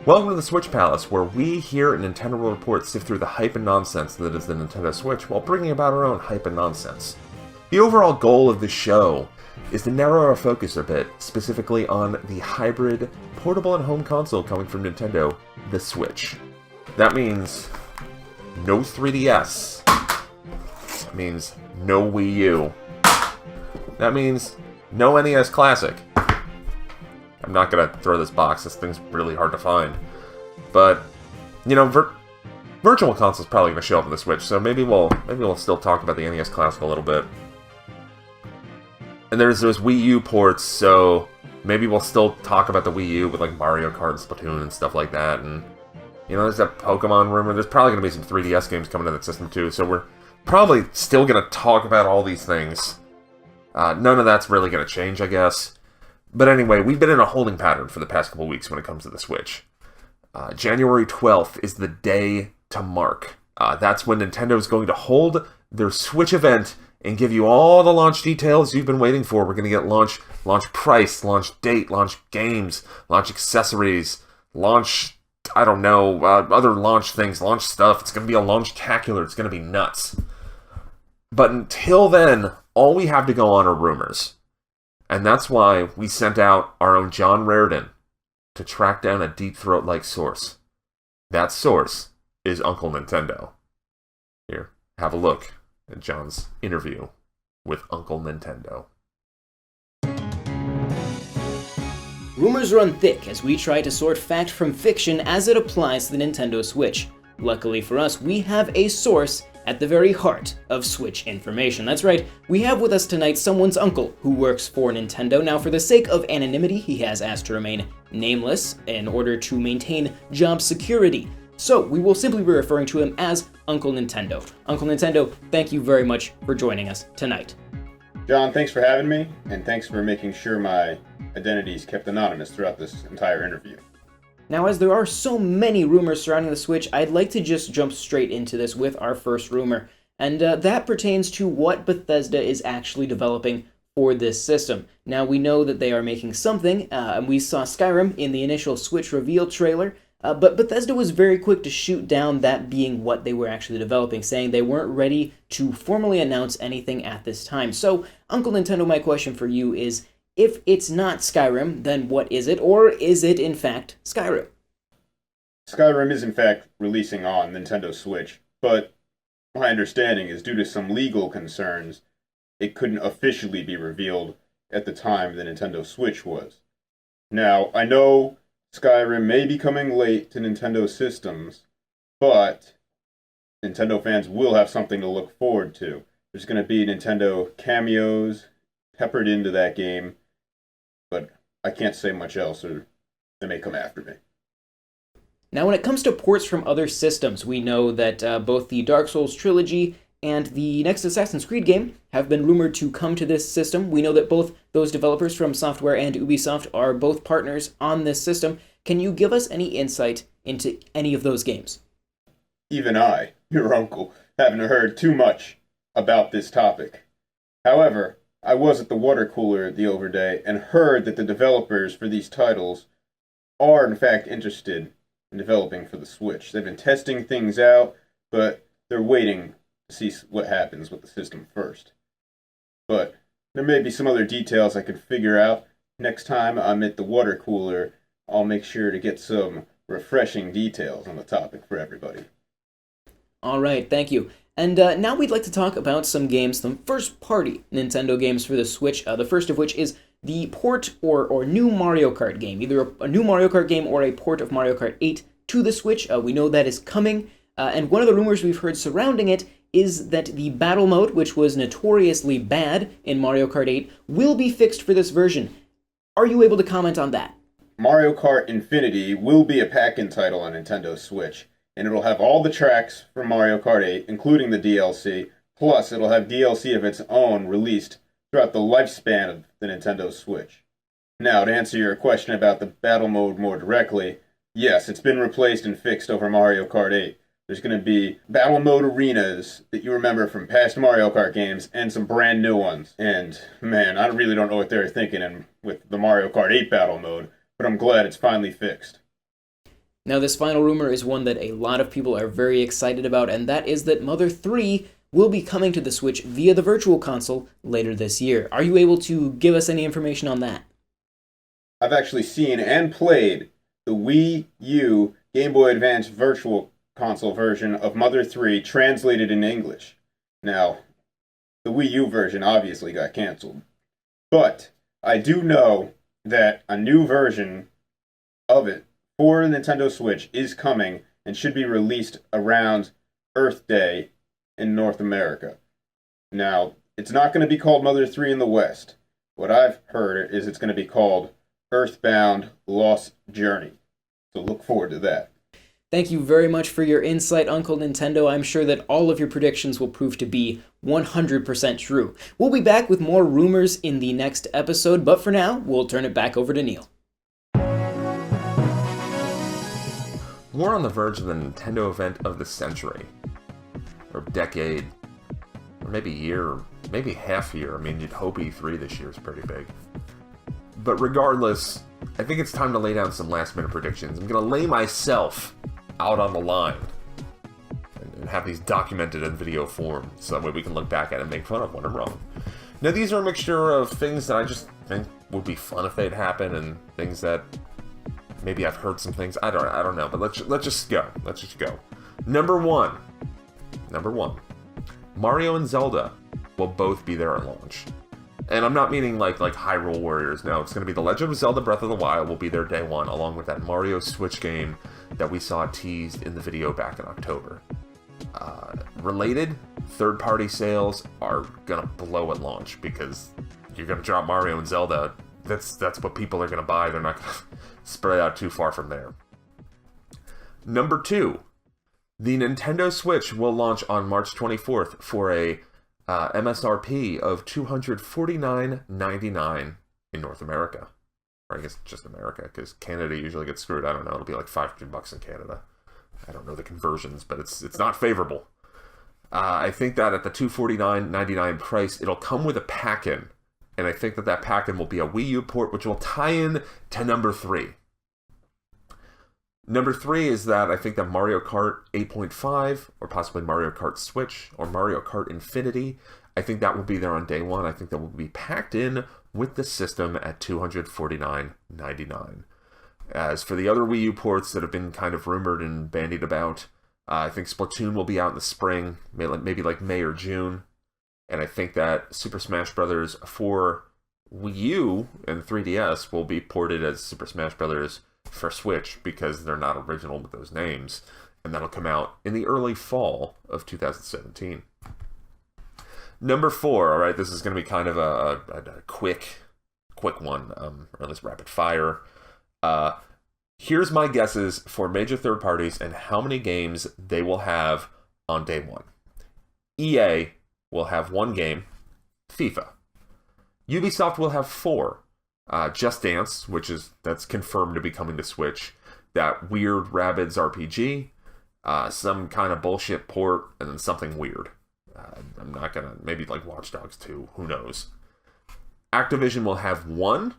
Welcome to the Switch Palace, where we here at Nintendo World Report sift through the hype and nonsense that is the Nintendo Switch while bringing about our own hype and nonsense. The overall goal of this show is to narrow our focus a bit, specifically on the hybrid portable and home console coming from Nintendo, the Switch. That means no 3DS. That means no Wii U. That means no NES Classic. I'm not gonna throw this box, this thing's really hard to find. But, you know, Virtual Console's probably gonna show up on the Switch, so maybe we'll still talk about the NES Classic a little bit. And there's those Wii U ports, so maybe we'll still talk about the Wii U with like Mario Kart and Splatoon and stuff like that. And, you know, there's that Pokemon rumor. There's probably gonna be some 3DS games coming to that system too, so we're probably still gonna talk about all these things. None of that's really gonna change, I guess. But anyway, we've been in a holding pattern for the past couple weeks when it comes to the Switch. January 12th is the day to mark. That's when Nintendo is going to hold their Switch event and give you all the launch details you've been waiting for. We're going to get launch price, launch date, launch games, launch accessories, launch, I don't know, other launch things, launch stuff. It's going to be a launch-tacular. It's going to be nuts. But until then, all we have to go on are rumors. And that's why we sent out our own John Raridan to track down a deep throat-like source. That source is Uncle Nintendo. Here, have a look at John's interview with Uncle Nintendo. Rumors run thick as we try to sort fact from fiction as it applies to the Nintendo Switch. Luckily for us, we have a source at the very heart of Switch information. That's right, we have with us tonight someone's uncle who works for Nintendo. Now, for the sake of anonymity, he has asked to remain nameless in order to maintain job security. So, we will simply be referring to him as Uncle Nintendo. Uncle Nintendo, thank you very much for joining us tonight. John, thanks for having me, and thanks for making sure my identity is kept anonymous throughout this entire interview. Now, as there are so many rumors surrounding the Switch, I'd like to just jump straight into this with our first rumor, and that pertains to what Bethesda is actually developing for this system. Now, we know that they are making something, and we saw Skyrim in the initial Switch reveal trailer, but Bethesda was very quick to shoot down that being what they were actually developing, saying they weren't ready to formally announce anything at this time. So, Uncle Nintendo, my question for you is, if it's not Skyrim, then what is it? Or is it, in fact, Skyrim? Skyrim is, in fact, releasing on Nintendo Switch, but my understanding is due to some legal concerns, it couldn't officially be revealed at the time the Nintendo Switch was. Now, I know Skyrim may be coming late to Nintendo systems, but Nintendo fans will have something to look forward to. There's going to be Nintendo cameos peppered into that game, but I can't say much else or they may come after me. Now, when it comes to ports from other systems, we know that both the Dark Souls trilogy and the next Assassin's Creed game have been rumored to come to this system. We know that both those developers from Software and Ubisoft are both partners on this system. Can you give us any insight into any of those games? Even I, your uncle, haven't heard too much about this topic. However, I was at the water cooler the other day and heard that the developers for these titles are in fact interested in developing for the Switch. They've been testing things out, but they're waiting to see what happens with the system first. But there may be some other details I can figure out. Next time I'm at the water cooler, I'll make sure to get some refreshing details on the topic for everybody. All right, thank you. And now we'd like to talk about some games, some first-party Nintendo games for the Switch, the first of which is the port or new Mario Kart game, either a new Mario Kart game or a port of Mario Kart 8 to the Switch. We know that is coming, and one of the rumors we've heard surrounding it is that the battle mode, which was notoriously bad in Mario Kart 8, will be fixed for this version. Are you able to comment on that? Mario Kart Infinity will be a pack-in title on Nintendo Switch, and it'll have all the tracks from Mario Kart 8, including the DLC, plus it'll have DLC of its own released throughout the lifespan of the Nintendo Switch. Now, to answer your question about the battle mode more directly, yes, it's been replaced and fixed over Mario Kart 8. There's going to be battle mode arenas that you remember from past Mario Kart games and some brand new ones. And, man, I really don't know what they were thinking with the Mario Kart 8 battle mode, but I'm glad it's finally fixed. Now, this final rumor is one that a lot of people are very excited about, and that is that Mother 3 will be coming to the Switch via the Virtual Console later this year. Are you able to give us any information on that? I've actually seen and played the Wii U Game Boy Advance Virtual Console version of Mother 3 translated in English. Now, the Wii U version obviously got canceled, but I do know that a new version of it for Nintendo Switch is coming and should be released around Earth Day in North America. Now, it's not going to be called Mother 3 in the West. What I've heard is it's going to be called Earthbound Lost Journey. So look forward to that. Thank you very much for your insight, Uncle Nintendo. I'm sure that all of your predictions will prove to be 100% true. We'll be back with more rumors in the next episode, but for now, we'll turn it back over to Neal. We're on the verge of the Nintendo event of the century, or decade, or maybe year, or maybe half year. I mean, you'd hope E3 this year is pretty big. But regardless, I think it's time to lay down some last-minute predictions. I'm going to lay myself out on the line and have these documented in video form, so that way we can look back at it and make fun of when I'm wrong. Now, these are a mixture of things that I just think would be fun if they'd happen, and things that maybe I've heard some things. I don't know, but let's just go. Let's just go. Number one. Mario and Zelda will both be there at launch. And I'm not meaning like Hyrule Warriors. No, it's going to be The Legend of Zelda Breath of the Wild will be there day one, along with that Mario Switch game that we saw teased in the video back in October. Related, third-party sales are going to blow at launch, because you're going to drop Mario and Zelda. That's what people are going to buy. They're not going to spread out too far from there. Number two, the Nintendo Switch will launch on March 24th for a MSRP of $249.99 in North America. Or I guess just America, because Canada usually gets screwed. I don't know, it'll be like $500 in Canada. I don't know the conversions, but it's not favorable. I think that at the $249.99 price, it'll come with a pack-in. And I think that pack-in will be a Wii U port, which will tie in to number 3. Number 3 is that I think that Mario Kart 8.5, or possibly Mario Kart Switch, or Mario Kart Infinity, I think that will be there on day one. I think that will be packed in with the system at $249.99. As for the other Wii U ports that have been kind of rumored and bandied about, I think Splatoon will be out in the spring, maybe like May or June. And I think that Super Smash Bros. For Wii U and 3DS will be ported as Super Smash Bros. For Switch, because they're not original with those names. And that'll come out in the early fall of 2017. Number 4, alright, this is going to be kind of a quick one, or at least rapid fire. Here's my guesses for major third parties and how many games they will have on day one. EA will have 1 game, FIFA. Ubisoft will have 4. Just Dance, that's confirmed to be coming to Switch. That weird Rabbids RPG, some kind of bullshit port, and then something weird. I'm not gonna, maybe like Watch Dogs 2, who knows. Activision will have 1.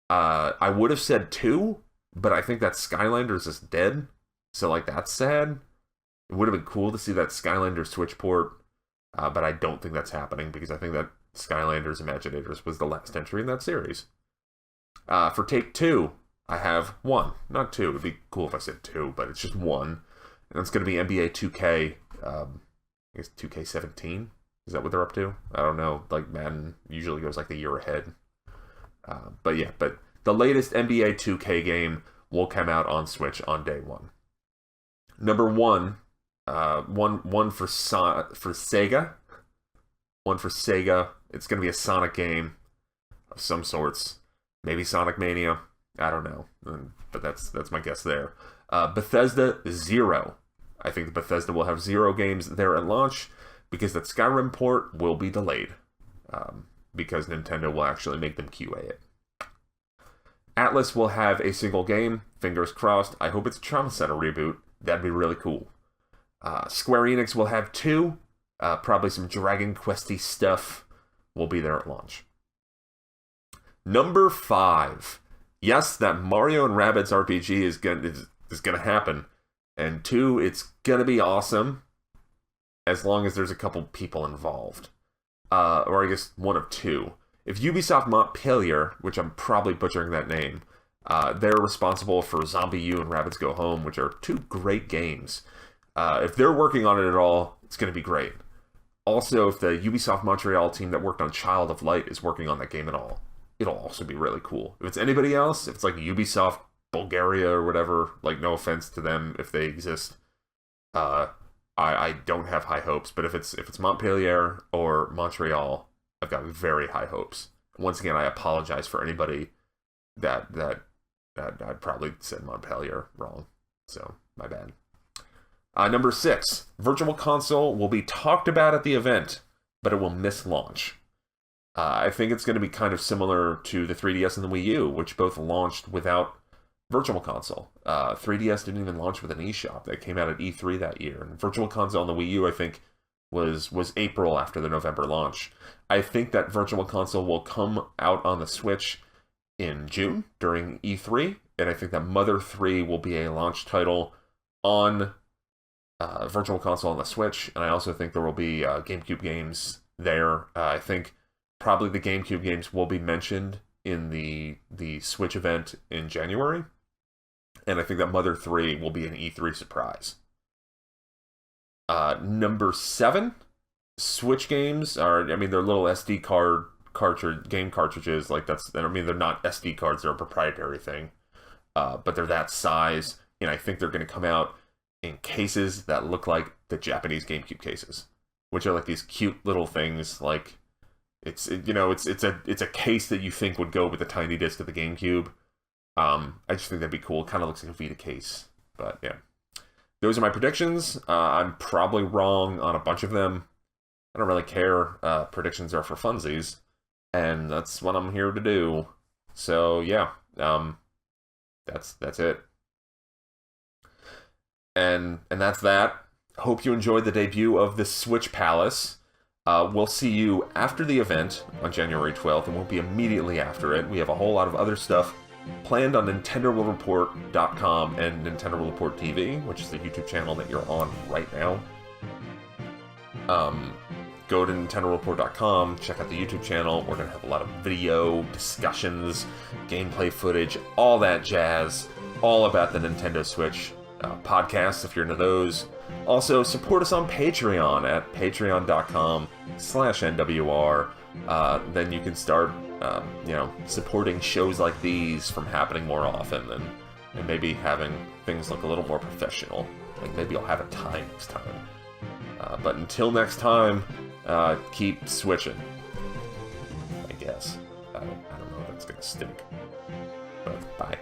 I would have said 2, but I think that Skylanders is dead, so like that's sad. It would have been cool to see that Skylanders Switch port, but I don't think that's happening, because I think that Skylanders Imaginators was the last entry in that series. For Take-Two, I have 1, not 2. It'd be cool if I said 2, but it's just 1. And it's going to be NBA 2K, I guess 2K17? Is that what they're up to? I don't know. Like, Madden usually goes like the year ahead. But the latest NBA 2K game will come out on Switch on day one. Number 1, one for Sega. 1 for Sega. It's going to be a Sonic game of some sorts. Maybe Sonic Mania. I don't know. But that's my guess there. Bethesda, 0. I think Bethesda will have 0 games there at launch, because that Skyrim port will be delayed. Because Nintendo will actually make them QA it. Atlus will have a single game. Fingers crossed. I hope it's a Trauma Center reboot. That'd be really cool. Square Enix will have 2. Probably some Dragon Questy stuff will be there at launch. Number 5. Yes, that Mario and Rabbids RPG is is going to happen. And 2, it's going to be awesome as long as there's a couple people involved. Or I guess one of 2. If Ubisoft Montpellier, which I'm probably butchering that name, they're responsible for Zombie U and Rabbids Go Home, which are 2 great games. If they're working on it at all, it's going to be great. Also, if the Ubisoft Montreal team that worked on Child of Light is working on that game at all, it'll also be really cool. If it's anybody else, if it's like Ubisoft Bulgaria or whatever, like no offense to them if they exist, I don't have high hopes. But if it's Montpellier or Montreal, I've got very high hopes. Once again, I apologize for anybody that I probably said Montpellier wrong. So, my bad. Number 6, Virtual Console will be talked about at the event, but it will miss launch. I think it's going to be kind of similar to the 3DS and the Wii U, which both launched without Virtual Console. 3DS didn't even launch with an eShop. That came out at E3 that year. And Virtual Console on the Wii U, I think, was April after the November launch. I think that Virtual Console will come out on the Switch in June during E3, and I think that Mother 3 will be a launch title on Virtual Console on the Switch, and I also think there will be GameCube games there. I think probably the GameCube games will be mentioned in the Switch event in January, and I think that Mother 3 will be an E3 surprise. Number 7, Switch games are, I mean, they're little SD game cartridges, like they're not SD cards, they're a proprietary thing, but they're that size, and I think they're going to come out in cases that look like the Japanese GameCube cases, which are like these cute little things. Like it's a case that you think would go with the tiny disc of the GameCube. I just think that'd be cool. It kind of looks like a Vita case, but yeah. Those are my predictions. I'm probably wrong on a bunch of them. I don't really care. Predictions are for funsies, and that's what I'm here to do. So yeah, that's it. And that's that. Hope you enjoyed the debut of the Switch Palace. We'll see you after the event on January 12th, and won't be immediately after it. We have a whole lot of other stuff planned on NintendoWillReport.com and Nintendo Will Report TV, which is the YouTube channel that you're on right now. Go to NintendoWillReport.com, check out the YouTube channel. We're going to have a lot of video, discussions, gameplay footage, all that jazz, all about the Nintendo Switch. Podcasts, if you're into those. Also, support us on Patreon at patreon.com/NWR. Then you can start, supporting shows like these from happening more often, and maybe having things look a little more professional. Like maybe you'll have a tie next time. But until next time, keep switching. I guess. I don't know if that's gonna stick. But bye.